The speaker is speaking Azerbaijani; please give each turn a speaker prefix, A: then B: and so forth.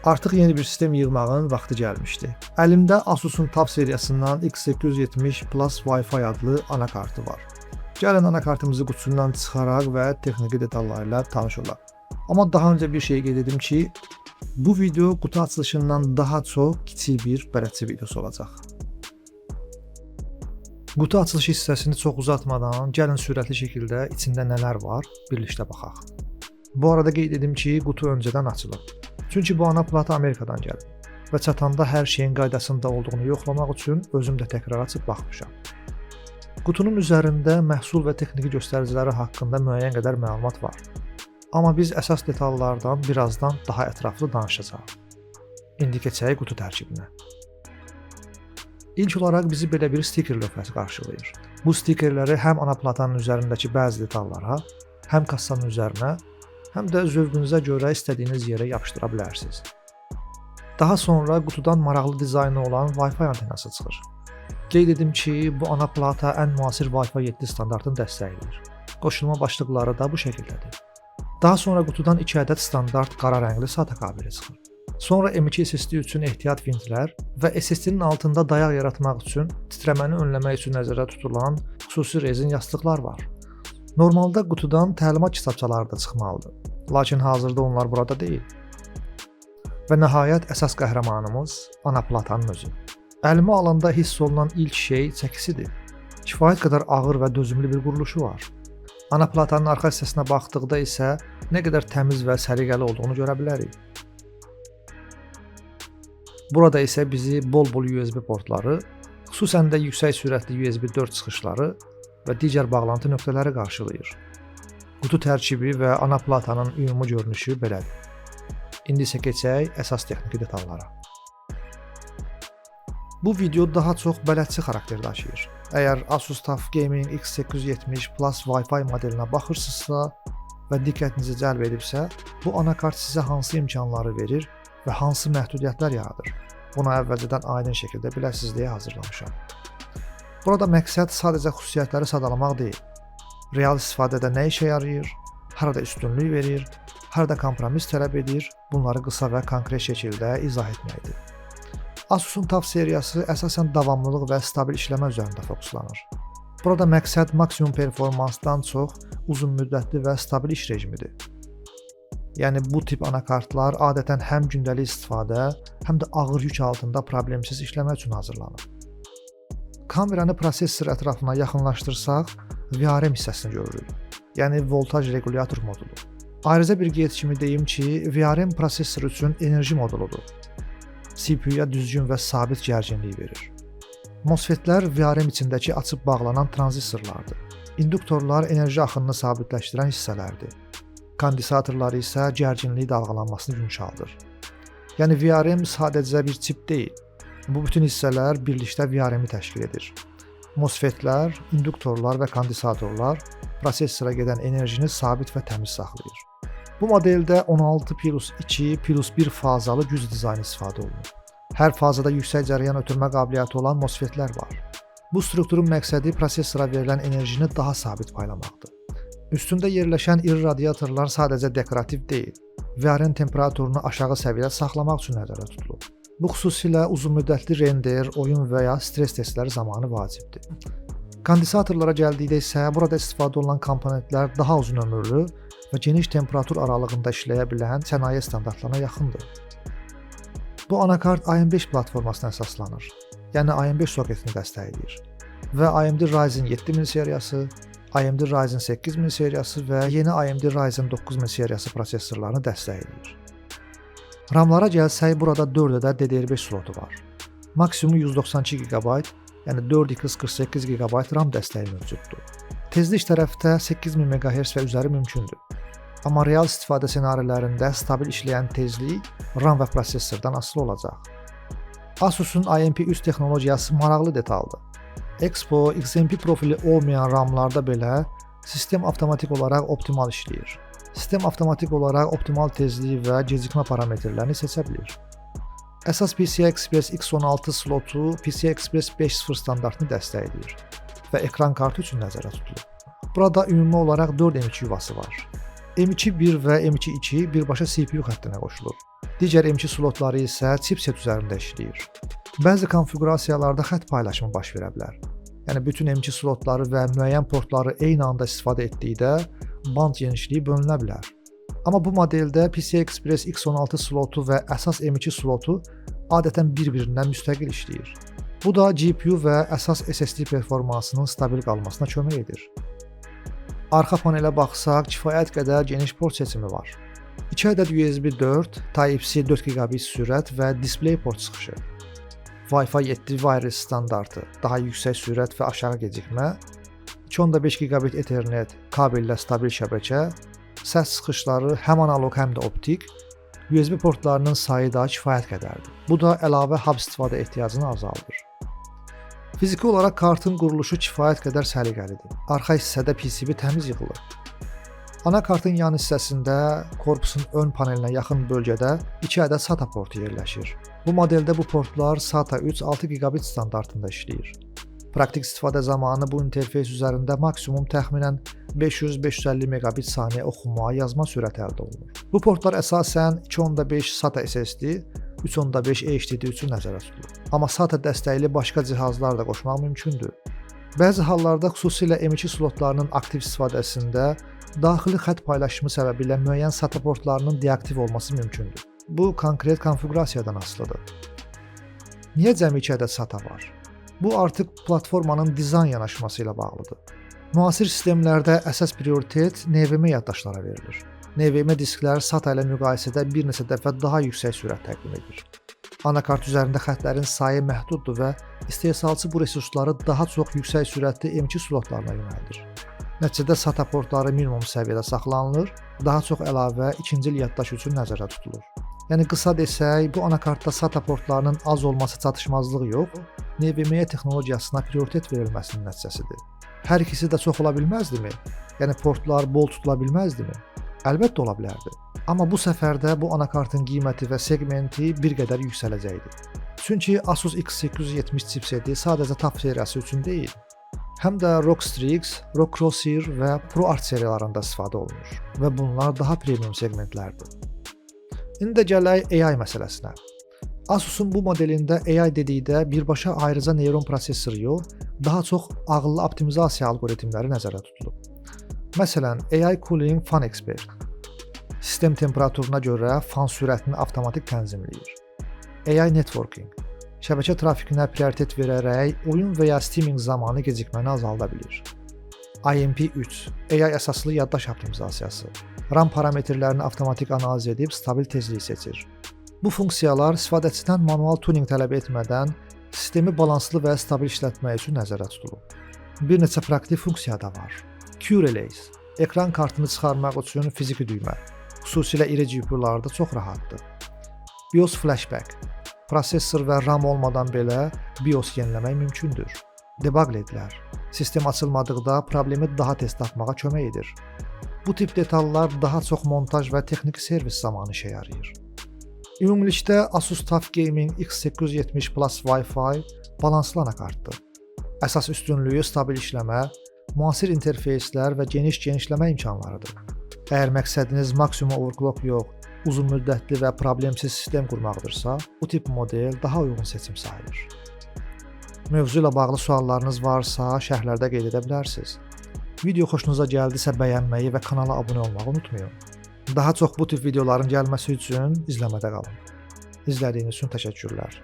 A: Artıq yeni bir sistem yığmağın vaxtı gəlmişdi. Əlimdə Asus'un Tab seriyasından X870 Plus Wi-Fi adlı anakartı var. Gəlin anakartımızı qutusundan çıxaraq və texniki detallarıyla tanış olaq. Amma daha öncə bir şey qeyd edim ki, bu video qutu açılışından daha çox kiçik bir bələdçi videosu olacaq. Qutu açılışı hissəsini çox uzatmadan gəlin sürətli şəkildə içində nələr var birlikdə baxaq. Bu arada qeyd edim ki, qutu öncədən açılıb. Çünki bu ana plata Amerikadan gəlib və çatanda hər şeyin qaydasında olduğunu yoxlamaq üçün özüm də təkrar açıb baxmışam. Qutunun üzərində məhsul və texniki göstəriciləri haqqında müəyyən qədər məlumat var. Amma biz əsas detallardan birazdan daha ətraflı danışacağıq. İndi keçək qutu tərkibinə. İlk olaraq bizi belə bir stiker lövhəsi qarşılayır. Bu stikerləri həm ana platanın üzərindəki bəzi detallara, həm kassanın üzərinə, həm də zövqünüzə görə istədiyiniz yerə yapışdıra bilərsiniz. Daha sonra qutudan maraqlı dizaynı olan Wi-Fi antenası çıxır. Qeyd edim ki, bu ana plata ən müasir Wi-Fi 7 standartını dəstəkləyir. Qoşulma başlıqları da bu şəkildədir. Daha sonra qutudan 2 ədəd standart qara rəngli SATA kabeli çıxır. Sonra M.2 SSD üçün ehtiyat vintlər və SSD-nin altında dayaq yaratmaq üçün titrəməni önləmək üçün nəzərdə tutulan xüsusi rezin yastıqlar var. Normalda qutudan təlimat kitabçaları da çıxmalıdır. Lakin hazırda onlar burada deyil. Və nəhayət əsas qəhrəmanımız ana platanın özü. Əlimə alanda hiss olunan ilk şey çəkisidir. Kifayət qədər ağır və dözümlü bir quruluşu var. Ana platanın arxa hissəsinə baxdıqda isə nə qədər təmiz və səliqəli olduğunu görə bilərik. Burada isə bizi bol-bol USB portları, xüsusən də yüksək sürətli USB 4 çıxışları və digər bağlantı nöqtələri qarşılayır. Qutu tərkibi və ana platanın ümumi görünüşü belədir. İndi isə keçək əsas texniki detallara. Bu video daha çox bələdçi xarakter daşıyır. Əgər Asus TUF Gaming X870 Plus Wi-Fi modelinə baxırsınızsa və diqqətinizi cəlb edibsə, bu anakart sizə hansı imkanları verir və hansı məhdudiyyətlər yaradır? Bunu əvvəlcədən aydın şəkildə biləsiniz deyə hazırlamışam. Burada məqsəd sadəcə xüsusiyyətləri sadalamaq deyil. Real istifadədə nə işə yarayır, harada üstünlük verir, harada kompromis tələb edir, bunları qısa və konkret şəkildə izah etməkdir. Asus'un TUF seriyası əsasən davamlılıq və stabil işləmə üzərində fokuslanır. Burada məqsəd maksimum performansdan çox uzun müddətli və stabil iş rejimidir. Yəni bu tip anakartlar adətən həm gündəlik istifadə, həm də ağır yük altında problemsiz işləmək üçün hazırlanır. Kameranı prosesor ətrafına yaxınlaşdırsaq, VRM hissəsini görürük. Yəni voltaj regulyator modulu. Ayrıca bir qeyd kimi deyim ki, VRM prosesor üçün enerji moduludur. CPU-ya düzgün və sabit gərginlik verir. MOSFET-lər VRM içindəki açıb bağlanan tranzistorlardır. İnduktorlar enerji axınını sabitləşdirən hissələrdir. Kondensatorlar isə gərginliyi dalğalanmasını yumşaldır. Yəni VRM sadəcə bir çip deyil. Bu bütün hissələr birlikdə VRM-i təşkil edir. MOSFET-lər, induktorlar və kondensatorlar prosesora gedən enerjini sabit və təmiz saxlayır. Bu modeldə 16+2+1 fazalı güc dizaynı istifadə olunur. Hər fazada yüksək cərəyan ötürmə qabiliyyəti olan MOSFET-lər var. Bu strukturun məqsədi prosesora verilən enerjini daha sabit paylamaqdır. Üstündə yerləşən iri radiatorlar sadəcə dekorativ deyil, VRM temperaturunu aşağı səviyyədə saxlamaq üçün nəzərdə tutulub. Bu xüsusilə uzunmüddətli render, oyun və ya stres testləri zamanı vacibdir. Kondensatorlara gəldikdə isə burada istifadə olunan komponentlər daha uzun ömürlü və geniş temperatur aralığında işləyə bilən sənaye standartlarına yaxındır. Bu anakart AM5 platformasına əsaslanır, yəni AM5 soketini dəstəkləyir və AMD Ryzen 7000 seriyası, AMD Ryzen 8000 seriyası və yeni AMD Ryzen 9000 seriyası prosesorlarını dəstəkləyir. RAM-lara gəlsək, burada 4 ədəd DDR5 slotu var. Maksimum 192 GB, yəni 4x48 GB RAM dəstəyi mövcuddur. Tezlik tərəfdə 8000 MHz və üzəri mümkündür. Amma real istifadə ssenarilərində stabil işləyən tezlik RAM və prosesordan asılı olacaq. Asus'un IMP3 texnologiyası maraqlı detaldır. Expo, XMP profili olmayan RAM-larda belə sistem avtomatik olaraq optimal işləyir. Sistem avtomatik olaraq optimal tezlik və gecikmə parametrlərini seçə bilir. Əsas PCI Express X16 slotu PCI Express 5.0 standartını dəstəkləyir və ekran kartı üçün nəzərdə tutulur. Burada ümumi olaraq 4 M.2 yuvası var. M2.1 və M2.2 birbaşa CPU xəttinə qoşulur. Digər M2 slotları isə chipset üzərində işləyir. Bəzi konfiqurasiyalarda xətt paylaşımı baş verə bilər. Yəni bütün M2 slotları və müəyyən portları eyni anda istifadə etdikdə band genişliyi bölünə bilər. Amma bu modeldə PCI Express X16 slotu və əsas M2 slotu adətən bir-birindən müstəqil işləyir. Bu da GPU və əsas SSD performansının stabil qalmasına kömək edir. Arxa panelə baxsaq, kifayət qədər geniş port seçimi var. 2 ədəd USB 4, Type-C 4 GB sürət və DisplayPort çıxışı. Wi-Fi 7 wireless standartı, daha yüksək sürət və aşağı gecikmə, 2.5 GB Ethernet kabellə stabil şəbəkə, səs çıxışları həm analoq, həm də optik, USB portlarının sayı da kifayət qədərdir. Bu da əlavə hub istifadə ehtiyacını azaldır. Fiziki olaraq kartın quruluşu kifayət qədər səliqəlidir. Arxa hissədə PCB təmiz yığılır. Anakartın yan hissəsində, korpusun ön panelinə yaxın bölgədə 2 ədəd SATA portu yerləşir. Bu modeldə bu portlar SATA 3 6 GB standartında işləyir. Praktik istifadə zamanı bu interfeys üzərində maksimum təxminən 500-550 megabit saniyə oxuma, yazma sürəti əldə olunur. Bu portlar əsasən 2.5 SATA SSD, 3.5 HDD üçün nəzərdə tutulur. Amma SATA dəstəkli başqa cihazlar da qoşmaq mümkündür. Bəzi hallarda xüsusilə M2 slotlarının aktiv istifadəsində daxili xətt paylaşımı səbəbilə müəyyən SATA portlarının deaktiv olması mümkündür. Bu konkret konfiqurasiyadan asılıdır. Niyə cəmi 2 ədəd SATA var? Bu artıq platformanın dizayn yanaşması ilə bağlıdır. Müasir sistemlərdə əsas prioritet NVMe yaddaşlara verilir. NVMe disklər SATA ilə müqayisədə bir neçə dəfə daha yüksək sürət təqdim edir. Anakart üzərində xəttlərin sayı məhduddur və istehsalçı bu resursları daha çox yüksək sürətli M2 slotlarına yönəldir. Nəticədə SATA portları minimum səviyyədə saxlanılır, daha çox əlavə ikincil yaddaş üçün nəzərdə tutulur. Yəni qısa desək, bu anakartda SATA portlarının az olması çatışmazlığı yox, NVMe texnologiyasına prioritet verilməsinin nəticəsidir. Hər ikisi də çox ola bilməzdimi? Yəni portlar bol tutula bilməzdimi? Əlbəttə ola bilərdi. Amma bu səfərdə bu anakartın qiyməti və segmenti bir qədər yüksələcəkdir. Çünki Asus X870 chipseti sadəcə TUF seriyası üçün deyil, həm də ROG Strix, ROG Crosshair və ProArt seriyalarında istifadə olunur və bunlar daha premium segmentlərdir. İndi də gələk AI məsələsinə. Asus'un bu modelində AI dedikdə birbaşa ayrıca neyron prosessoru yox, daha çox ağıllı optimizasiya algoritmləri nəzərdə tutulub. Məsələn, AI Cooling Fan Expert sistem temperaturuna görə fan sürətini avtomatik tənzimləyir. AI Networking şəbəkə trafikinə prioritet verərək oyun və ya streaming zamanı gecikməni azalda bilir. IMP3 AI əsaslı yaddaş optimizasiyası RAM parametrlərini avtomatik analiz edib stabil tezliyi seçir. Bu funksiyalar istifadəçidən manual tuning tələb etmədən sistemi balanslı və stabil işlətmək üçün nəzərdə tutulub. Bir neçə praktik funksiya da var. Q-Release ekran kartını çıxarmaq üçün fiziki düymə, xüsusilə iri GPU-larda çox rahatdır. BIOS Flashback prosessor və RAM olmadan belə BIOS yeniləmək mümkündür. Debug LED-lər sistem açılmadıqda problemi daha tez tapmağa kömək edir. Bu tip detallar daha çox montaj və texniki servis zamanı işə yarayır. Ümumilikdə Asus TUF Gaming X870 Plus Wi-Fi balanslı anakartdır. Əsas üstünlüyü stabil işləmə, müasir interfeyslər və geniş genişləmə imkanlarıdır. Əgər məqsədiniz maksimum overclock yox, uzun müddətli və problemsiz sistem qurmaqdırsa, bu tip model daha uyğun seçim sayılır. Mövzu ilə bağlı suallarınız varsa, şərhlərdə qeyd edə bilərsiniz. Video xoşunuza gəldisə bəyənməyi və kanala abunə olmağı unutmayın. Daha çox bu tip videoların gəlməsi üçün izləmədə qalın. İzlədiyiniz üçün təşəkkürlər.